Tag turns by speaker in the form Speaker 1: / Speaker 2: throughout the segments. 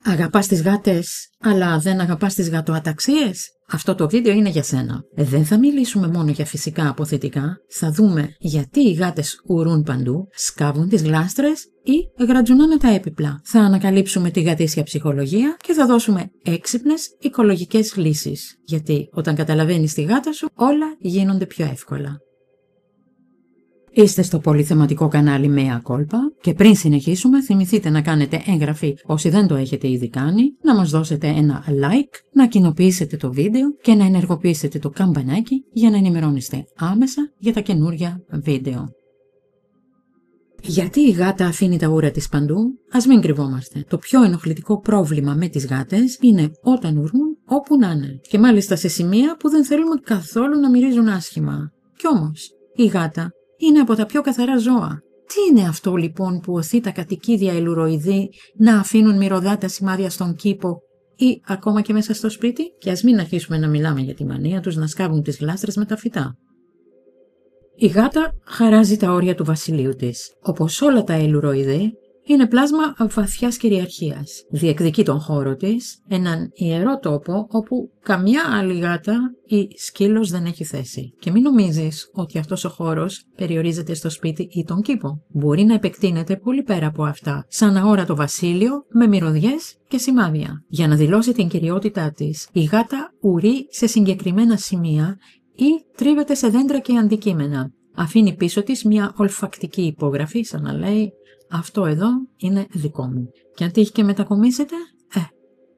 Speaker 1: Αγαπάς τις γάτες, αλλά δεν αγαπάς τις γατοαταξίες? Αυτό το βίντεο είναι για σένα. Δεν θα μιλήσουμε μόνο για φυσικά αποθετικά, θα δούμε γιατί οι γάτες ουρούν παντού, σκάβουν τις γλάστρες ή γρατζουνάνε τα έπιπλα. Θα ανακαλύψουμε τη γατήσια ψυχολογία και θα δώσουμε έξυπνες οικολογικές λύσεις. Γιατί όταν καταλαβαίνεις τη γάτα σου, όλα γίνονται πιο εύκολα. Είστε στο πολυθεματικό κανάλι Mea Culpa και πριν συνεχίσουμε θυμηθείτε να κάνετε εγγραφή όσοι δεν το έχετε ήδη κάνει, να μας δώσετε ένα like, να κοινοποιήσετε το βίντεο και να ενεργοποιήσετε το καμπανάκι για να ενημερώνεστε άμεσα για τα καινούρια βίντεο. Γιατί η γάτα αφήνει τα ούρα της παντού? Ας μην κρυβόμαστε. Το πιο ενοχλητικό πρόβλημα με τις γάτες είναι όταν ουρούν όπου να είναι. Και μάλιστα σε σημεία που δεν θέλουμε καθόλου να μυρίζουν άσχημα. Κι όμως, η γάτα είναι από τα πιο καθαρά ζώα. Τι είναι αυτό λοιπόν που οθεί τα κατοικίδια ελουροειδή να αφήνουν μυρωδάτα σημάδια στον κήπο ή ακόμα και μέσα στο σπίτι? Και ας μην αρχίσουμε να μιλάμε για τη μανία τους να σκάβουν τις γλάστρες με τα φυτά. Η γάτα χαράζει τα όρια του βασιλείου της. Όπως όλα τα ελουροειδή, είναι πλάσμα βαθιάς κυριαρχίας. Διεκδικεί τον χώρο της, έναν ιερό τόπο όπου καμιά άλλη γάτα ή σκύλος δεν έχει θέση. Και μην νομίζεις ότι αυτός ο χώρος περιορίζεται στο σπίτι ή τον κήπο. Μπορεί να επεκτείνεται πολύ πέρα από αυτά, σαν αόρατο βασίλειο με μυρωδιές και σημάδια. Για να δηλώσει την κυριότητά της, η γάτα ουρεί σε συγκεκριμένα σημεία ή τρίβεται σε δέντρα και αντικείμενα. Αφήνει πίσω της μια ολφακτική υπογραφή, σαν να λέει «Αυτό εδώ είναι δικό μου». Και αν τύχει και μετακομίσετε,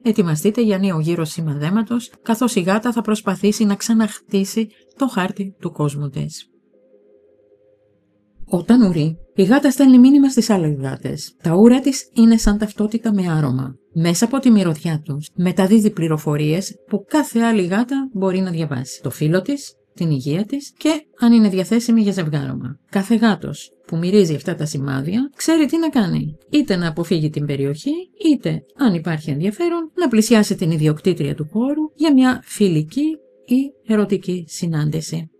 Speaker 1: ετοιμαστείτε για νέο γύρο σημαδέματος, καθώς η γάτα θα προσπαθήσει να ξαναχτίσει το χάρτη του κόσμου της. Όταν ουρεί, η γάτα στέλνει μήνυμα στις άλλες γάτες. Τα ούρα της είναι σαν ταυτότητα με άρωμα. Μέσα από τη μυρωδιά τους μεταδίδει πληροφορίες που κάθε άλλη γάτα μπορεί να διαβάσει. Το φύλο της, την υγεία της και αν είναι διαθέσιμη για ζευγάρωμα. Κάθε γάτος που μυρίζει αυτά τα σημάδια ξέρει τι να κάνει. Είτε να αποφύγει την περιοχή, είτε, αν υπάρχει ενδιαφέρον, να πλησιάσει την ιδιοκτήτρια του χώρου για μια φιλική ή ερωτική συνάντηση.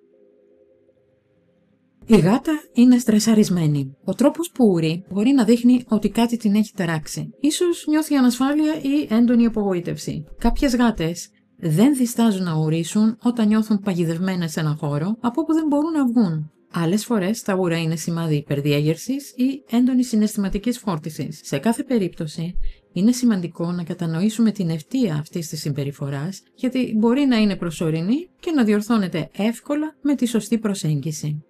Speaker 1: Η γάτα είναι στρεσαρισμένη. Ο τρόπος που ουρεί μπορεί να δείχνει ότι κάτι την έχει ταράξει. Ίσως νιώθει ανασφάλεια ή έντονη απογοήτευση. Κάποιες γάτες δεν διστάζουν να ουρήσουν όταν νιώθουν παγιδευμένες σε έναν χώρο από όπου δεν μπορούν να βγουν. Άλλες φορές τα ούρα είναι σημάδι υπερδιέγερσης ή έντονης συναισθηματικής φόρτισης. Σε κάθε περίπτωση είναι σημαντικό να κατανοήσουμε την ευθεία αυτής της συμπεριφοράς, γιατί μπορεί να είναι προσωρινή και να διορθώνεται εύκολα με τη σωστή προσέγγιση.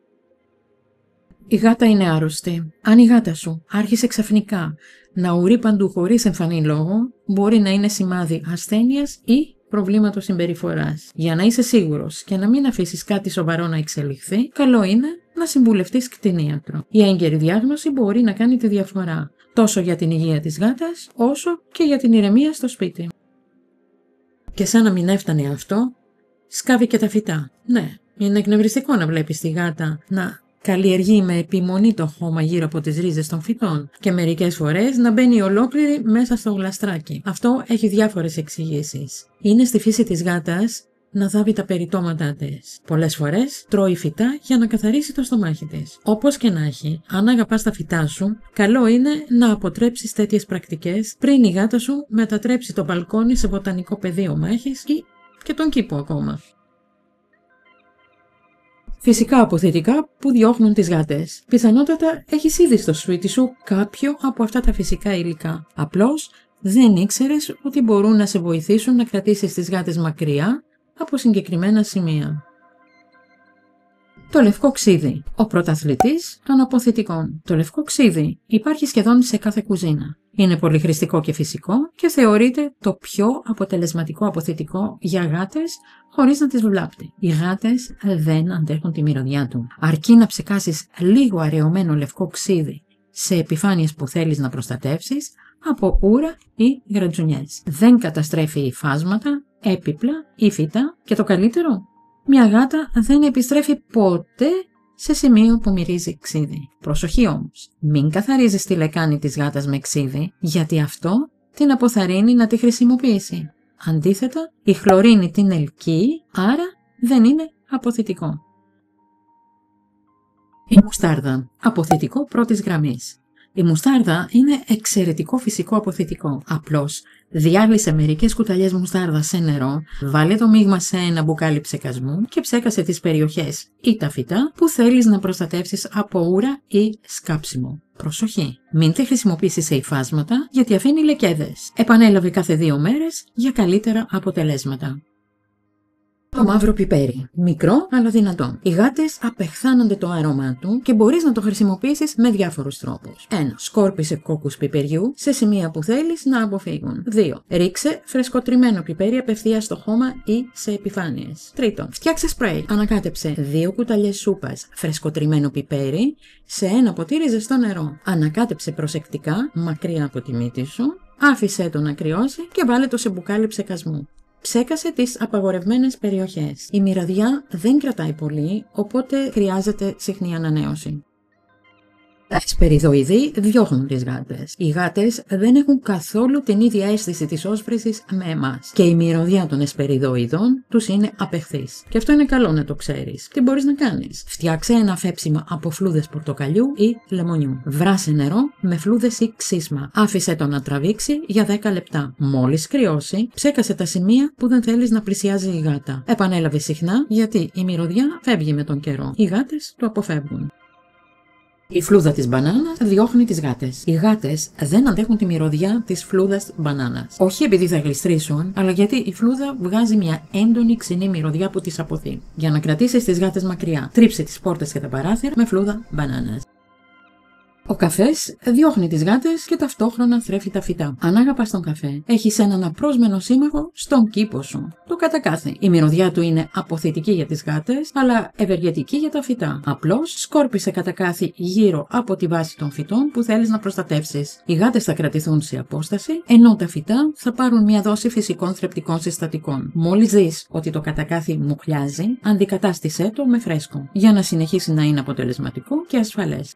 Speaker 1: Η γάτα είναι άρρωστη. Αν η γάτα σου άρχισε ξαφνικά να ουρεί παντού χωρίς εμφανή λόγο, μπορεί να είναι σημάδι ασθένειας ή προβλήματος συμπεριφοράς. Για να είσαι σίγουρος και να μην αφήσεις κάτι σοβαρό να εξελιχθεί, καλό είναι να συμβουλευτείς κτηνίατρο. Η έγκαιρη διάγνωση μπορεί να κάνει τη διαφορά, τόσο για την υγεία της γάτας, όσο και για την ηρεμία στο σπίτι. Και σαν να μην έφτανε αυτό, σκάβει και τα φυτά. Ναι, είναι εκνευριστικό να βλέπεις τη γάτα να καλλιεργεί με επιμονή το χώμα γύρω από τις ρίζες των φυτών και μερικές φορές να μπαίνει ολόκληρη μέσα στο γλαστράκι. Αυτό έχει διάφορες εξηγήσεις. Είναι στη φύση της γάτας να θάβει τα περιτώματά της. Πολλές φορές τρώει φυτά για να καθαρίσει το στομάχι της. Όπως και να έχει, αν αγαπάς τα φυτά σου, καλό είναι να αποτρέψεις τέτοιες πρακτικές πριν η γάτα σου μετατρέψει το μπαλκόνι σε βοτανικό πεδίο μάχης ή και τον κήπο ακόμα. Φυσικά αποθετικά που διώχνουν τις γάτες. Πιθανότατα έχεις ήδη στο σπίτι σου κάποιο από αυτά τα φυσικά υλικά. Απλώς δεν ήξερες ότι μπορούν να σε βοηθήσουν να κρατήσεις τις γάτες μακριά από συγκεκριμένα σημεία. Το λευκό ξύδι, ο πρωταθλητής των αποθετικών. Το λευκό ξύδι υπάρχει σχεδόν σε κάθε κουζίνα. Είναι πολυχρηστικό και φυσικό και θεωρείται το πιο αποτελεσματικό αποθετικό για γάτες χωρίς να τις βλάπτει. Οι γάτες δεν αντέχουν τη μυρωδιά του. Αρκεί να ψεκάσεις λίγο αραιωμένο λευκό ξύδι σε επιφάνειες που θέλεις να προστατεύσεις από ούρα ή γρατζουνιές. Δεν καταστρέφει υφάσματα, έπιπλα ή φύτα και το καλύτερο, μια γάτα δεν επιστρέφει ποτέ σε σημείο που μυρίζει ξύδι. Προσοχή όμως, μην καθαρίζεις τη λεκάνη της γάτας με ξύδι, γιατί αυτό την αποθαρρύνει να τη χρησιμοποιήσει. Αντίθετα, η χλωρίνη την ελκύει, άρα δεν είναι αποθετικό. Η μουστάρδα, αποθετικό πρώτης γραμμής. Η μουστάρδα είναι εξαιρετικό φυσικό αποθητικό. Απλώς διάλυσε μερικές κουταλιές μουστάρδα σε νερό, βάλε το μείγμα σε ένα μπουκάλι ψεκασμού και ψέκασε τις περιοχές ή τα φυτά που θέλεις να προστατεύσεις από ούρα ή σκάψιμο. Προσοχή! Μην τη χρησιμοποιήσεις σε υφάσματα γιατί αφήνει λεκέδες. Επανέλαβε κάθε 2 μέρες για καλύτερα αποτελέσματα. Το μαύρο πιπέρι. Μικρό αλλά δυνατό. Οι γάτες απεχθάνονται το άρωμά του και μπορείς να το χρησιμοποιήσεις με διάφορους τρόπους. 1. Σκόρπισε κόκκους πιπεριού σε σημεία που θέλεις να αποφύγουν. 2. Ρίξε φρεσκοτριμμένο πιπέρι απευθείας στο χώμα ή σε επιφάνειες. 3. Φτιάξε σπρέι. Ανακάτεψε 2 κουταλιές σούπας φρεσκοτριμμένο πιπέρι σε ένα ποτήρι ζεστό νερό. Ανακάτεψε προσεκτικά μακριά από τη μύτη σου. Άφησέ το να κρυώσει και βάλε το σε μπουκάλι ψεκασμού. Ψέκασε τις απαγορευμένες περιοχές. Η μυρωδιά δεν κρατάει πολύ, οπότε χρειάζεται συχνή ανανέωση. Τα εσπεριδοειδή διώχνουν τις γάτες. Οι γάτες δεν έχουν καθόλου την ίδια αίσθηση της όσφρησης με εμάς. Και η μυρωδιά των εσπεριδοειδών τους είναι απεχθής. Και αυτό είναι καλό να το ξέρεις. Τι μπορείς να κάνεις? Φτιάξε ένα φέψιμα από φλούδες πορτοκαλιού ή λεμονιού. Βράσε νερό με φλούδες ή ξύσμα. Άφησε το να τραβήξει για 10 λεπτά. Μόλις κρυώσει, ψέκασε τα σημεία που δεν θέλεις να πλησιάζει η γάτα. Επανέλαβε συχνά γιατί η μυρωδιά φεύγει με τον καιρό. Οι γάτες το αποφεύγουν. Η φλούδα της μπανάνας διώχνει τις γάτες. Οι γάτες δεν αντέχουν τη μυρωδιά της φλούδας μπανάνας. Όχι επειδή θα γλιστρήσουν, αλλά γιατί η φλούδα βγάζει μια έντονη ξινή μυρωδιά που τις αποθεί. Για να κρατήσεις τις γάτες μακριά, τρίψε τις πόρτες και τα παράθυρα με φλούδα μπανάνας. Ο καφές διώχνει τις γάτες και ταυτόχρονα θρέφει τα φυτά. Αν αγαπάς τον καφέ, έχεις έναν απρόσμενο σύμμαχο στον κήπο σου. Το κατακάθι. Η μυρωδιά του είναι αποθητική για τις γάτες, αλλά ευεργετική για τα φυτά. Απλώς σκόρπισε κατακάθι γύρω από τη βάση των φυτών που θέλεις να προστατεύσεις. Οι γάτες θα κρατηθούν σε απόσταση, ενώ τα φυτά θα πάρουν μια δόση φυσικών θρεπτικών συστατικών. Μόλις δεις ότι το κατακάθι μουχλιάζει, αντικατάστησέ το με φρέσκο, για να συνεχίσει να είναι αποτελεσματικό και ασφαλές.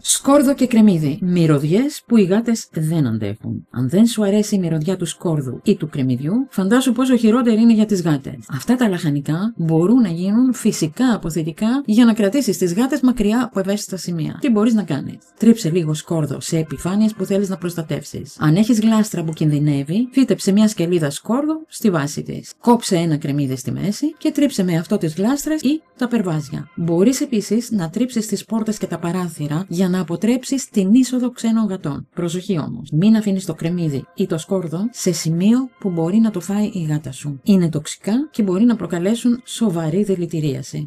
Speaker 1: Σκόρδο και κρεμμύδι. Μυρωδιές που οι γάτες δεν αντέχουν. Αν δεν σου αρέσει η μυρωδιά του σκόρδου ή του κρεμμυδιού, φαντάσου πόσο χειρότερη είναι για τις γάτες. Αυτά τα λαχανικά μπορούν να γίνουν φυσικά αποθητικά για να κρατήσεις τις γάτες μακριά από ευαίσθητα σημεία. Τι μπορείς να κάνεις? Τρίψε λίγο σκόρδο σε επιφάνειες που θέλεις να προστατεύσεις. Αν έχεις γλάστρα που κινδυνεύει, φύτεψε μια σκελίδα σκόρδο στη βάση της. Κόψε ένα κρεμμύδι στη μέση και τρίψε με αυτό τις γλάστρες ή τα περβάζια. Μπορείς επίσης να τρίψεις τις πόρτες και τα παράθυρα για να αποτρέψεις την είσοδο ξένων γατών. Προσοχή όμως, μην αφήνεις το κρεμμύδι ή το σκόρδο σε σημείο που μπορεί να το φάει η γάτα σου. Είναι τοξικά και μπορεί να προκαλέσουν σοβαρή δηλητηρίαση.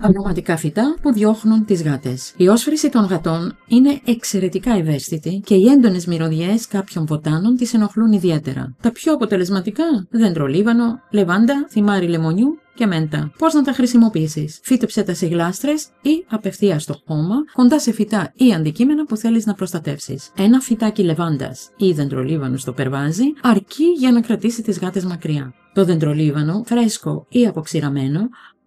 Speaker 1: Αρωματικά φυτά που διώχνουν τις γάτες. Η όσφρηση των γατών είναι εξαιρετικά ευαίσθητη και οι έντονες μυρωδιές κάποιων βοτάνων τις ενοχλούν ιδιαίτερα. Τα πιο αποτελεσματικά: δεντρολίβανο, λεβάντα, θυμάρι λεμονιού και μέντα. Πώς να τα χρησιμοποιήσεις? Φύτεψε τα σε γλάστρες ή απευθείας στο χώμα, κοντά σε φυτά ή αντικείμενα που θέλεις να προστατεύσεις. Ένα φυτάκι λεβάντας ή δεντρολίβανου στο περβάζι αρκεί για να κρατήσει τις γάτες μακριά. Το δεντρολίβανο, φρέσκο ή αποξηραμένο,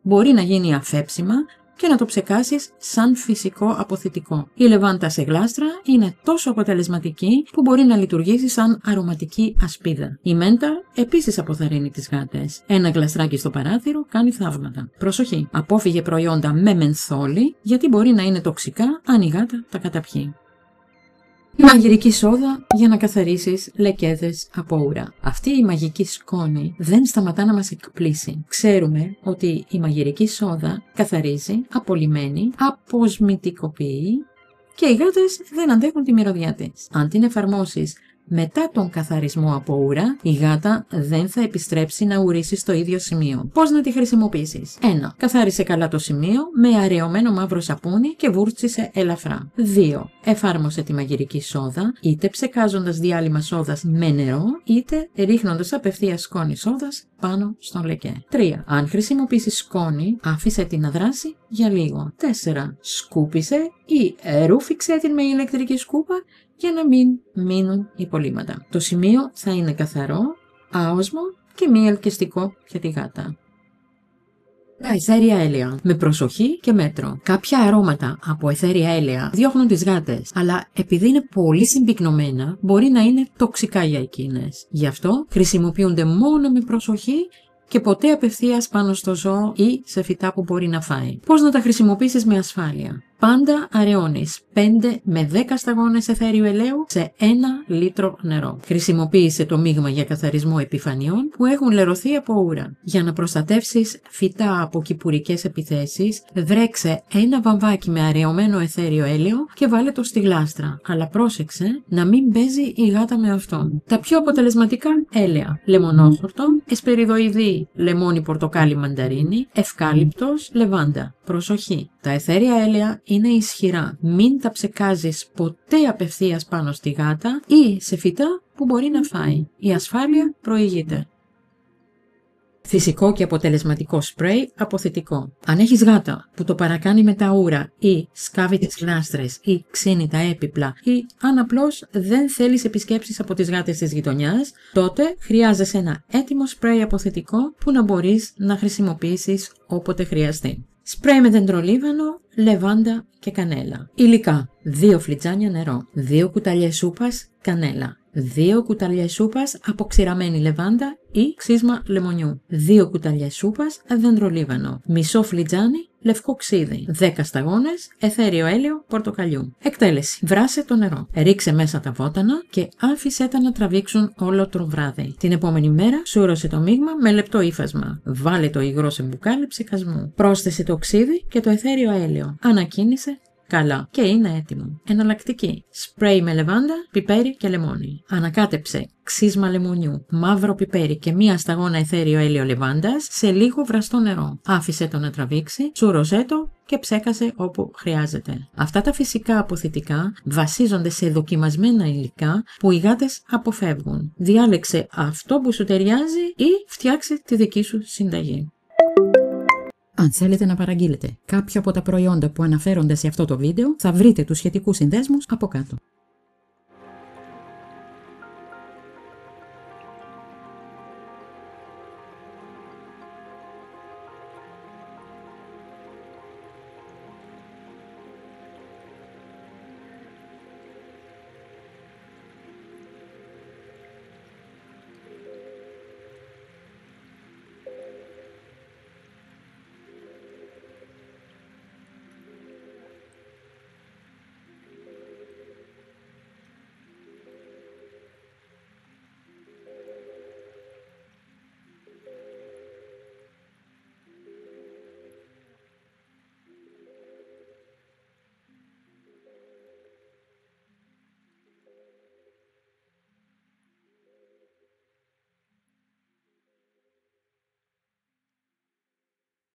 Speaker 1: μπορεί να γίνει αφέψιμα και να το ψεκάσεις σαν φυσικό αποθητικό. Η λεβάντα σε γλάστρα είναι τόσο αποτελεσματική που μπορεί να λειτουργήσει σαν αρωματική ασπίδα. Η μέντα επίσης αποθαρρύνει τις γάτες. Ένα γλαστράκι στο παράθυρο κάνει θαύματα. Προσοχή! Απόφυγε προϊόντα με μενθόλη, γιατί μπορεί να είναι τοξικά αν η γάτα τα καταπιεί. Η μαγειρική σόδα για να καθαρίσεις λεκέδες από ούρα. Αυτή η μαγική σκόνη δεν σταματά να μας εκπλήσει. Ξέρουμε ότι η μαγειρική σόδα καθαρίζει, απολυμμένει, αποσμητικοποιεί και οι γάτες δεν αντέχουν τη μυρωδιά της. Αν την εφαρμόσεις μετά τον καθαρισμό από ούρα, η γάτα δεν θα επιστρέψει να ουρήσει στο ίδιο σημείο. Πώς να τη χρησιμοποιήσεις? 1. Καθάρισε καλά το σημείο με αραιωμένο μαύρο σαπούνι και βούρτσισε ελαφρά. 2. Εφάρμοσε τη μαγειρική σόδα, είτε ψεκάζοντας διάλειμμα σόδας με νερό, είτε ρίχνοντας απευθείας σκόνη σόδας πάνω στον λεκέ. 3. Αν χρησιμοποιήσεις σκόνη, άφησε την να δράσει για λίγο. 4. Σκούπισε ή ρούφηξε την με ηλεκτρική σκούπα για να μην μείνουν υπολείμματα. Το σημείο θα είναι καθαρό, άοσμο και μη ελκυστικό για τη γάτα. Τα αιθέρια έλαια. Με προσοχή και μέτρο. Κάποια αρώματα από αιθέρια έλαια διώχνουν τις γάτες, αλλά επειδή είναι πολύ συμπυκνωμένα, μπορεί να είναι τοξικά για εκείνες. Γι' αυτό χρησιμοποιούνται μόνο με προσοχή και ποτέ απευθείας πάνω στο ζώο ή σε φυτά που μπορεί να φάει. Πώς να τα χρησιμοποιήσεις με ασφάλεια? πάντα αραιώνεις 5 με 10 σταγόνες αιθέριου ελαίου σε 1 λίτρο νερό. Χρησιμοποίησε το μείγμα για καθαρισμό επιφανειών που έχουν λερωθεί από ούρα. Για να προστατεύσεις φυτά από κυπουρικές επιθέσεις, βρέξε ένα βαμβάκι με αραιωμένο αιθέριο έλαιο και βάλε το στη γλάστρα. Αλλά πρόσεξε να μην παίζει η γάτα με αυτόν. Τα πιο αποτελεσματικά έλαια: λεμονόχορτο, εσπεριδοειδή, λεμόνι, πορτοκάλι, μανταρίνι, ευκάλυπτος, λεβάντα. Προσοχή! Τα αιθέρια έλαια είναι ισχυρά. Μην τα ψεκάζεις ποτέ απευθείας πάνω στη γάτα ή σε φυτά που μπορεί να φάει. Η ασφάλεια προηγείται. Φυσικό και αποτελεσματικό σπρέι αποθητικό. Αν έχεις γάτα που το παρακάνει με τα ούρα ή σκάβει τις γλάστρες ή ξύνει τα έπιπλα ή αν απλώς δεν θέλεις επισκέψεις από τις γάτες της γειτονιάς, τότε χρειάζεσαι ένα έτοιμο σπρέι αποθητικό που να μπορείς να χρησιμοποιήσεις όποτε χρειαστεί. Σπρέι με δεντρολίβανο, λεβάντα και κανέλα. Υλικά: 2 φλιτζάνια νερό, 2 κουταλιές σούπας κανέλα, 2 κουταλιές σούπας αποξηραμένη λεβάντα ή ξύσμα λεμονιού, 2 κουταλιές σούπας δεντρολίβανο, μισό φλιτζάνι λευκό ξύδι, 10 σταγόνες αιθέριο έλαιο πορτοκαλιού. Εκτέλεση: βράσε το νερό, ρίξε μέσα τα βότανα και άφησέ τα να τραβήξουν όλο το βράδυ. Την επόμενη μέρα σούρωσε το μείγμα με λεπτό ύφασμα. Βάλε το υγρό σε μπουκάλι ψεκασμού. Πρόσθεσε το ξύδι και το αιθέριο έλαιο. Ανακοίνησε καλά και είναι έτοιμο. Εναλλακτική: σπρέι με λεβάντα, πιπέρι και λεμόνι. Ανακάτεψε ξύσμα λεμονιού, μαύρο πιπέρι και 1 σταγόνα αιθέριο έλαιο λεβάντας σε λίγο βραστό νερό. Άφησε το να τραβήξει, σούρωσέ το και ψέκασε όπου χρειάζεται. Αυτά τα φυσικά αποθητικά βασίζονται σε δοκιμασμένα υλικά που οι γάτες αποφεύγουν. Διάλεξε αυτό που σου ταιριάζει ή φτιάξε τη δική σου συνταγή. Αν θέλετε να παραγγείλετε κάποιο από τα προϊόντα που αναφέρονται σε αυτό το βίντεο, θα βρείτε τους σχετικούς συνδέσμους από κάτω.